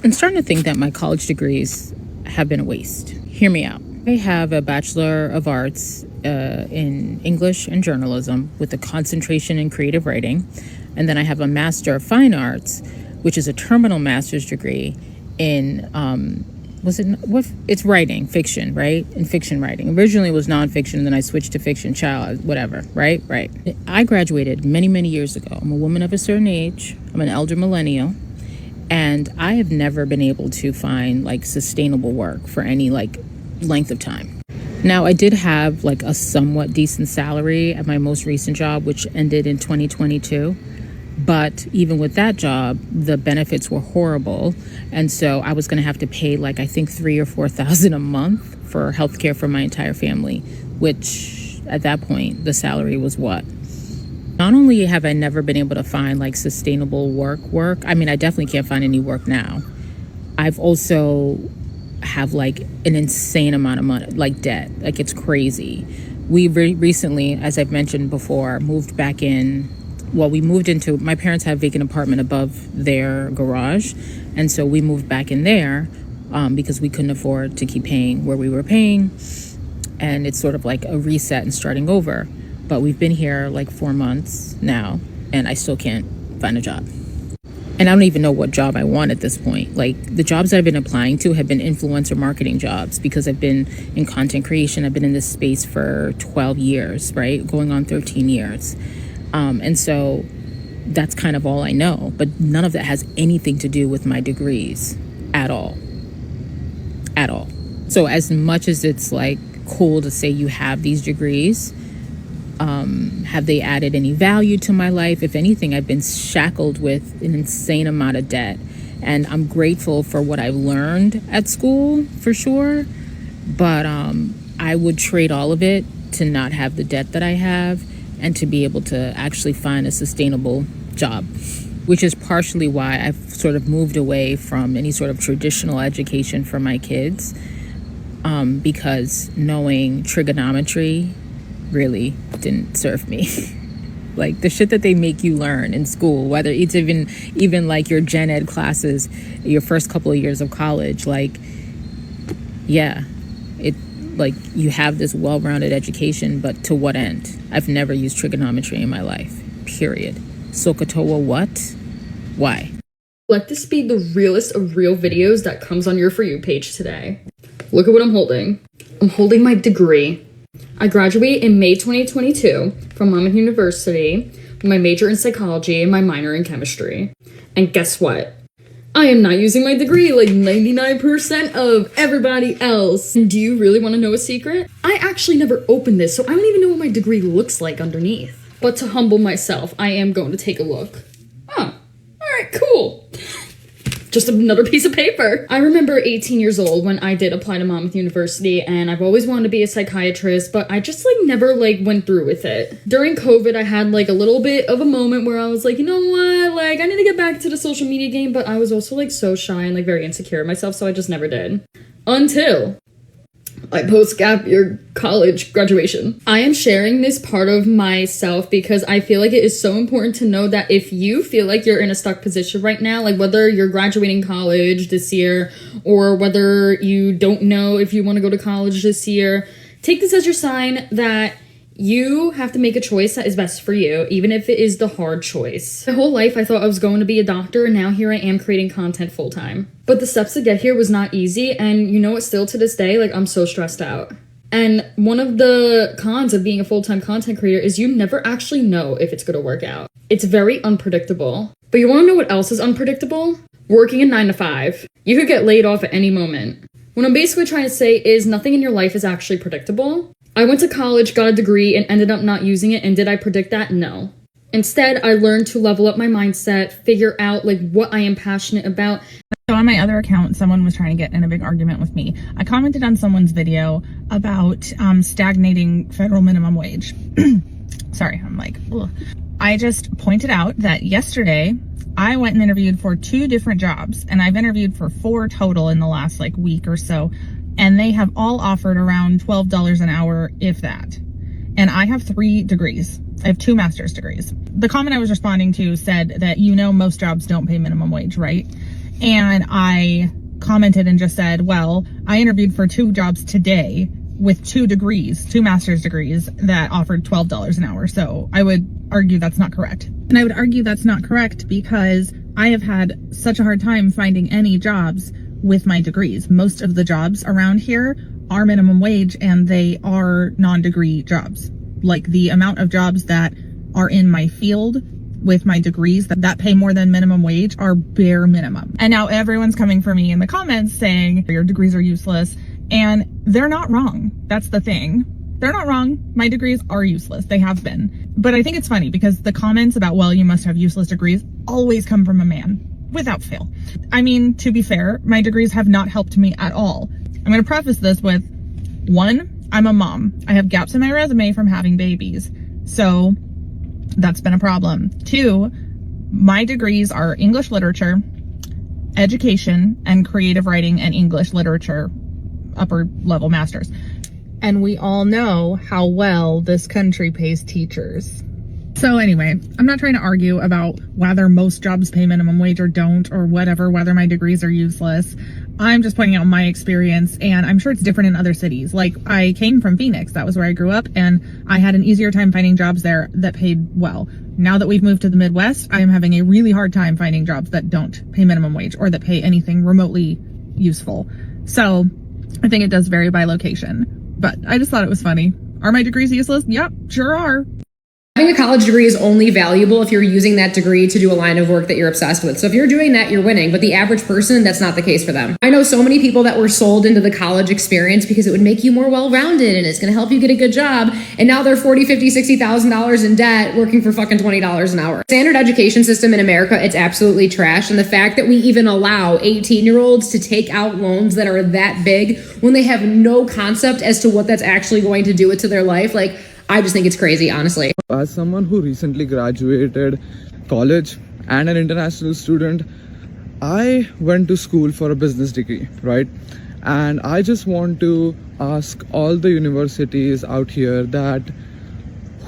I'm starting to think that my college degrees have been a waste. Hear me out. I have a Bachelor of Arts in English and Journalism with a concentration in creative writing. And then I have a Master of Fine Arts, which is a terminal master's degree in, it's writing, fiction, right? In fiction writing. Originally it was nonfiction, then I switched to fiction, whatever, right? Right. I graduated many, many years ago. I'm a woman of a certain age. I'm an elder millennial. And I have never been able to find like sustainable work for any like length of time. Now, I did have like a somewhat decent salary at my most recent job, which ended in 2022. But even with that job, the benefits were horrible. And so I was going to have to pay like, I think $3,000 or $4,000 a month for healthcare for my entire family, which at that point, the salary was what? Not only have I never been able to find like sustainable work. I mean, I definitely can't find any work now. I've also have like an insane amount of money, like debt. Like it's crazy. We recently, as I've mentioned before, moved back in. Well, we moved into, my parents have a vacant apartment above their garage. And so we moved back in there because we couldn't afford to keep paying where we were paying. And it's sort of like a reset and starting over. But we've been here like 4 months now, and I still can't find a job. And I don't even know what job I want at this point. Like the jobs that I've been applying to have been influencer marketing jobs because I've been in content creation. I've been in this space for 12 years, right? Going on 13 years. And so that's kind of all I know. But none of that has anything to do with my degrees at all. At all. So as much as it's like cool to say you have these degrees, have they added any value to my life? If anything, I've been shackled with an insane amount of debt. And I'm grateful for what I've learned at school, for sure. But I would trade all of it to not have the debt that I have and to be able to actually find a sustainable job, which is partially why I've sort of moved away from any sort of traditional education for my kids, because knowing trigonometry really didn't serve me. Like the shit that they make you learn in school, whether it's even like your gen ed classes, your first couple of years of college, like, yeah, it like you have this well-rounded education, but to what end? I've never used trigonometry in my life, period. SOHCAHTOA what? Why? Let this be the realest of real videos that comes on your For You page today. Look at what I'm holding. I'm holding my degree. I graduated in May 2022 from Monmouth University with my major in psychology and my minor in chemistry. And guess what? I am not using my degree like 99% of everybody else. And do you really want to know a secret? I actually never opened this, so I don't even know what my degree looks like underneath. But to humble myself, I am going to take a look. Oh, alright, cool. Just another piece of paper. I remember 18 years old when I did apply to Monmouth University, and I've always wanted to be a psychiatrist, but I just never went through with it. During COVID, I had a little bit of a moment where I was like, you know what, I need to get back to the social media game, but I was also so shy and very insecure of myself, so I just never did. Until my post-gap year college graduation. I am sharing this part of myself because I feel like it is so important to know that if you feel like you're in a stuck position right now, whether you're graduating college this year or whether you don't know if you want to go to college this year, take this as your sign that you have to make a choice that is best for you, even if it is the hard choice. My whole life, I thought I was going to be a doctor, and now here I am creating content full-time. But the steps to get here was not easy, and you know what, still to this day, I'm so stressed out. And one of the cons of being a full-time content creator is you never actually know if it's gonna work out. It's very unpredictable. But you wanna know what else is unpredictable? Working a 9 to 5. You could get laid off at any moment. What I'm basically trying to say is nothing in your life is actually predictable. I went to college, got a degree, and ended up not using it, and did I predict that? No. Instead, I learned to level up my mindset, figure out what I am passionate about. So on my other account, someone was trying to get in a big argument with me. I commented on someone's video about stagnating federal minimum wage. Sorry, I'm ugh. I just pointed out that yesterday I went and interviewed for 2 different jobs, and I've interviewed for 4 total in the last week or so. And they have all offered around $12 an hour, if that. And I have 3 degrees. I have 2 master's degrees. The comment I was responding to said that most jobs don't pay minimum wage, right? And I commented and just said, well, I interviewed for 2 jobs today with 2 degrees, 2 master's degrees that offered $12 an hour. So I would argue that's not correct. And I would argue that's not correct because I have had such a hard time finding any jobs with my degrees. Most of the jobs around here are minimum wage and they are non-degree jobs. Like the amount of jobs that are in my field with my degrees that pay more than minimum wage are bare minimum. And now everyone's coming for me in the comments saying your degrees are useless, and they're not wrong. That's the thing. They're not wrong. My degrees are useless. They have been. But I think it's funny because the comments about, well, you must have useless degrees always come from a man without fail. I mean, to be fair, my degrees have not helped me at all. I'm going to preface this with 1, I'm a mom. I have gaps in my resume from having babies. So that's been a problem. 2, my degrees are English literature, education, and creative writing and English literature, upper level masters. And we all know how well this country pays teachers. So anyway, I'm not trying to argue about whether most jobs pay minimum wage or don't, or whatever, whether my degrees are useless. I'm just pointing out my experience, and I'm sure it's different in other cities. Like, I came from Phoenix, that was where I grew up, and I had an easier time finding jobs there that paid well. Now that we've moved to the Midwest, I am having a really hard time finding jobs that don't pay minimum wage or that pay anything remotely useful. So I think it does vary by location, but I just thought it was funny. Are my degrees useless? Yep, sure are. Having a college degree is only valuable if you're using that degree to do a line of work that you're obsessed with. So if you're doing that, you're winning. But the average person, that's not the case for them. I know so many people that were sold into the college experience because it would make you more well-rounded and it's going to help you get a good job. And now they're $40,000, $50,000, $60,000 in debt working for fucking $20 an hour. Standard education system in America, it's absolutely trash. And the fact that we even allow 18-year-olds to take out loans that are that big when they have no concept as to what that's actually going to do to their life, like, I just think it's crazy, honestly. As someone who recently graduated college and an international student, I went to school for a business degree, right? And I just want to ask all the universities out here that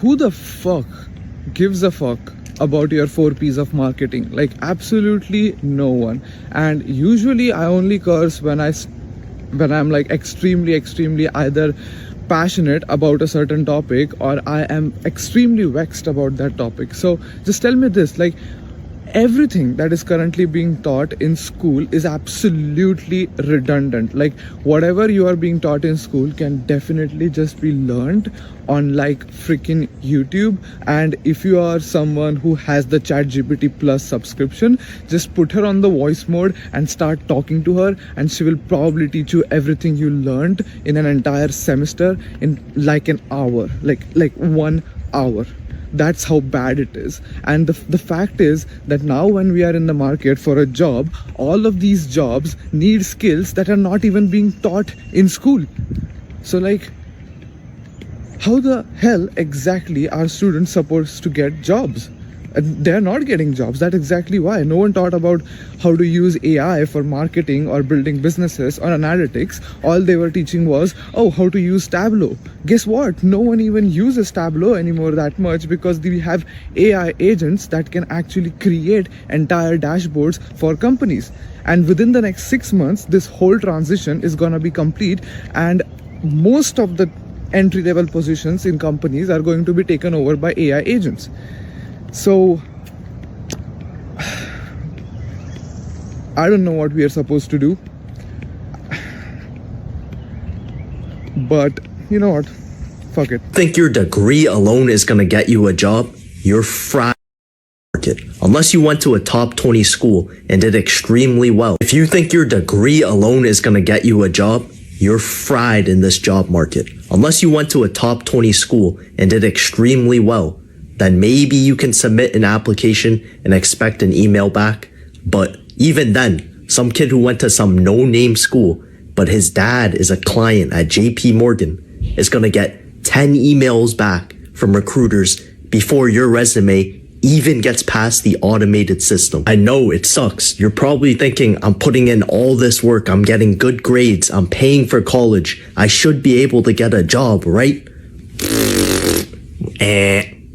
who the fuck gives a fuck about your 4 P's of marketing? Like, absolutely no one. And usually I only curse when I'm like extremely either passionate about a certain topic or I am extremely vexed about that topic. So just tell me this, like, everything that is currently being taught in school is absolutely redundant. Like, whatever you are being taught in school can definitely just be learned on like freaking YouTube. And if you are someone who has the ChatGPT Plus subscription, just put her on the voice mode and start talking to her, and she will probably teach you everything you learned in an entire semester in like an hour, like 1 hour. That's how bad it is. And the fact is that now when we are in the market for a job, all of these jobs need skills that are not even being taught in school. So like, how the hell exactly are students supposed to get jobs? And they're not getting jobs. That's exactly why. No one taught about how to use AI for marketing or building businesses or analytics. All they were teaching was, oh, how to use Tableau. Guess what? No one even uses Tableau anymore that much because we have AI agents that can actually create entire dashboards for companies. And within the next 6 months, this whole transition is going to be complete, and most of the entry-level positions in companies are going to be taken over by AI agents. So I don't know what we are supposed to do, but you know what, fuck it. Think your degree alone is gonna get you a job? You're fried. Unless you went to a top 20 school and did extremely well. If you think your degree alone is gonna get you a job, you're fried in this job market. Unless you went to a top 20 school and did extremely well, then maybe you can submit an application and expect an email back. But even then, some kid who went to some no-name school, but his dad is a client at JP Morgan, is gonna get 10 emails back from recruiters before your resume even gets past the automated system. I know it sucks. You're probably thinking, I'm putting in all this work, I'm getting good grades, I'm paying for college, I should be able to get a job, right?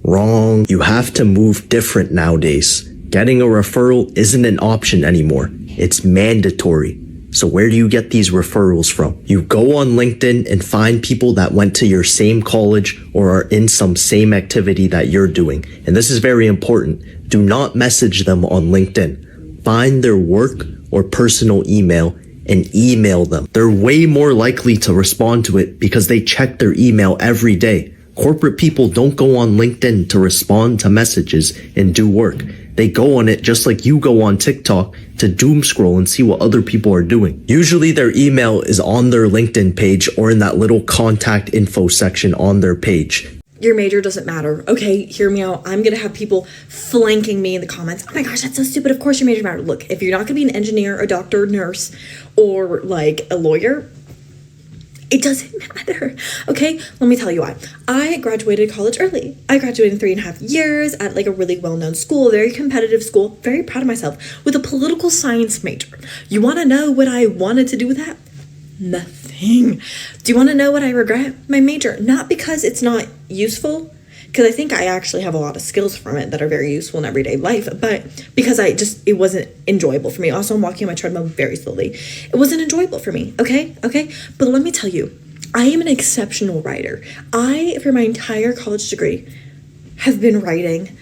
Wrong. You have to move different nowadays. Getting a referral isn't an option anymore. It's mandatory. So where do you get these referrals from? You go on LinkedIn and find people that went to your same college or are in some same activity that you're doing. And this is very important. Do not message them on LinkedIn. Find their work or personal email and email them. They're way more likely to respond to it because they check their email every day. Corporate people don't go on LinkedIn to respond to messages and do work. They go on it just like you go on TikTok to doom scroll and see what other people are doing. Usually their email is on their LinkedIn page or in that little contact info section on their page. Your major doesn't matter. Okay, hear me out. I'm gonna have people flanking me in the comments. Oh my gosh, that's so stupid. Of course your major matters. Look, if you're not gonna be an engineer, a doctor, nurse, or like a lawyer, it doesn't matter. Okay, let me tell you why. I graduated college early. I graduated in 3.5 years at like a really well-known school, very competitive school, very proud of myself, with a political science major. You wanna know what I wanted to do with that? Nothing. Do you wanna know what I regret? My major. Not because it's not useful, because I think I actually have a lot of skills from it that are very useful in everyday life, but because it wasn't enjoyable for me. Also, I'm walking on my treadmill very slowly. It wasn't enjoyable for me, okay? But let me tell you, I am an exceptional writer. I, for my entire college degree, have been writing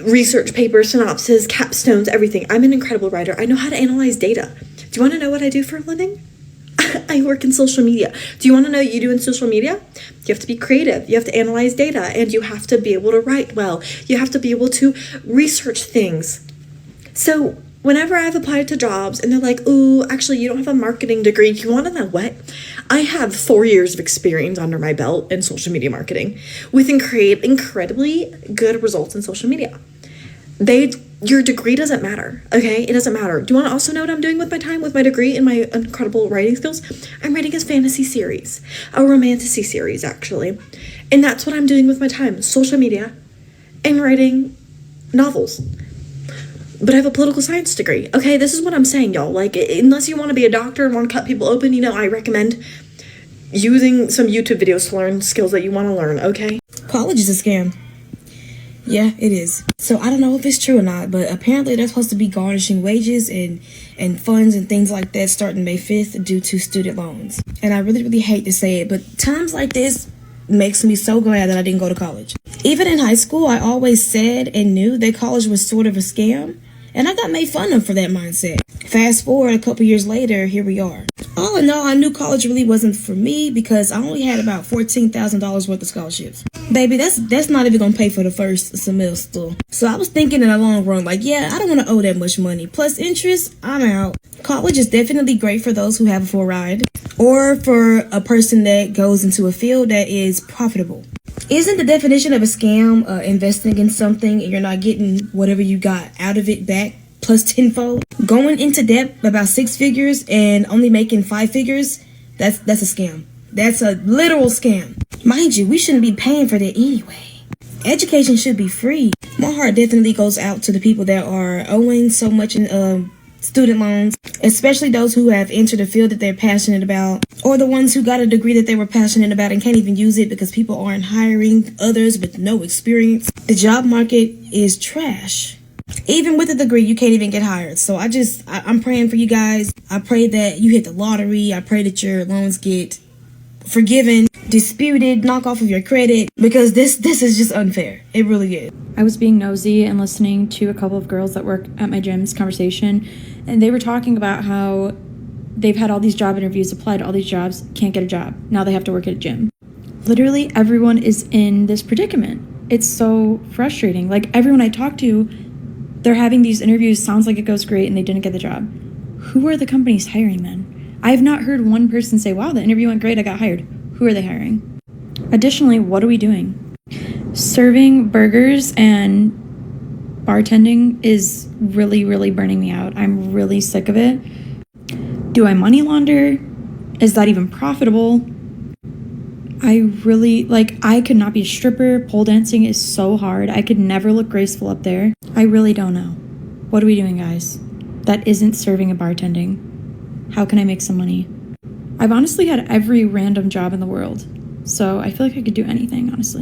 research papers, synopses, capstones, everything. I'm an incredible writer. I know how to analyze data. Do you want to know what I do for a living? I work in social media. Do you want to know what you do in social media? You have to be creative. You have to analyze data, and you have to be able to write well. You have to be able to research things. So whenever I've applied to jobs and they're like, ooh, actually, you don't have a marketing degree. You want to know what? I have 4 years of experience under my belt in social media marketing with incredibly good results in social media. Your degree doesn't matter, okay? It doesn't matter. Do you want to also know what I'm doing with my time, with my degree and my incredible writing skills? I'm writing a fantasy series, a romantasy series, actually. And that's what I'm doing with my time, social media and writing novels. But I have a political science degree, okay? This is what I'm saying, y'all. Like, unless you want to be a doctor and want to cut people open, I recommend using some YouTube videos to learn skills that you want to learn, okay? College is a scam. Yeah, it is. So I don't know if it's true or not, but apparently they're supposed to be garnishing wages and funds and things like that starting May 5th due to student loans. And I really, really hate to say it, but times like this makes me so glad that I didn't go to college. Even in high school, I always said and knew that college was sort of a scam, and I got made fun of for that mindset. Fast forward a couple years later, here we are. All in all, I knew college really wasn't for me because I only had about $14,000 worth of scholarships. Baby, that's not even gonna pay for the first semester. So I was thinking in the long run, like, yeah, I don't want to owe that much money. Plus interest, I'm out. College is definitely great for those who have a full ride, or for a person that goes into a field that is profitable. Isn't the definition of a scam investing in something and you're not getting whatever you got out of it back plus tenfold? Going into debt about 6 figures and only making 5 figures, that's a scam. That's a literal scam. Mind you, we shouldn't be paying for that anyway. Education should be free. My heart definitely goes out to the people that are owing so much in student loans, especially those who have entered a field that they're passionate about, or the ones who got a degree that they were passionate about and can't even use it because people aren't hiring others with no experience. The job market is trash. Even with a degree, you can't even get hired. So I'm praying for you guys. I pray that you hit the lottery. I pray that your loans get forgiven, disputed, knock off of your credit, because this is just unfair. It really is. I was being nosy and listening to a couple of girls that work at my gym's conversation, and they were talking about how they've had all these job interviews, applied to all these jobs, can't get a job. Now they have to work at a gym. Literally everyone is in this predicament. It's so frustrating. Like, everyone I talk to, they're having these interviews, sounds like it goes great, and they didn't get the job. Who are the companies hiring then? I have not heard one person say, wow, the interview went great, I got hired. Who are they hiring? Additionally, what are we doing? Serving burgers and bartending is really, really burning me out. I'm really sick of it. Do I money launder? Is that even profitable? I could not be a stripper. Pole dancing is so hard. I could never look graceful up there. I really don't know. What are we doing, guys? That isn't serving and bartending. How can I make some money? I've honestly had every random job in the world, so I feel like I could do anything, honestly.